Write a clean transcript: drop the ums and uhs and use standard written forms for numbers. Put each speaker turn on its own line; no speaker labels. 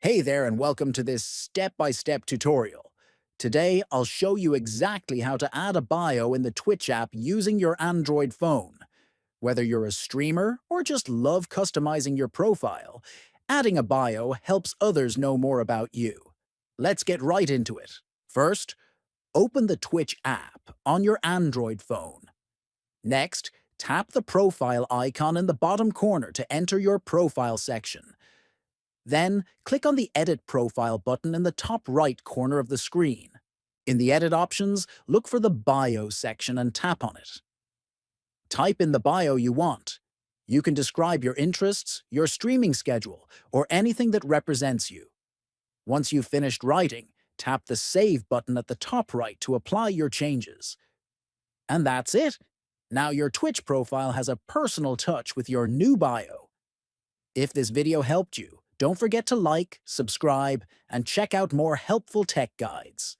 Hey there and welcome to this step-by-step tutorial. Today, I'll show you exactly how to add a bio in the Twitch app using your Android phone. Whether you're a streamer or just love customizing your profile, adding a bio helps others know more about you. Let's get right into it. First, open the Twitch app on your Android phone. Next, tap the profile icon in the bottom corner to enter your profile section. Then, click on the Edit Profile button in the top right corner of the screen. In the Edit options, look for the Bio section and tap on it. Type in the bio you want. You can describe your interests, your streaming schedule, or anything that represents you. Once you've finished writing, tap the Save button at the top right to apply your changes. And that's it! Now your Twitch profile has a personal touch with your new bio. If this video helped you, don't forget to like, subscribe, and check out more helpful tech guides.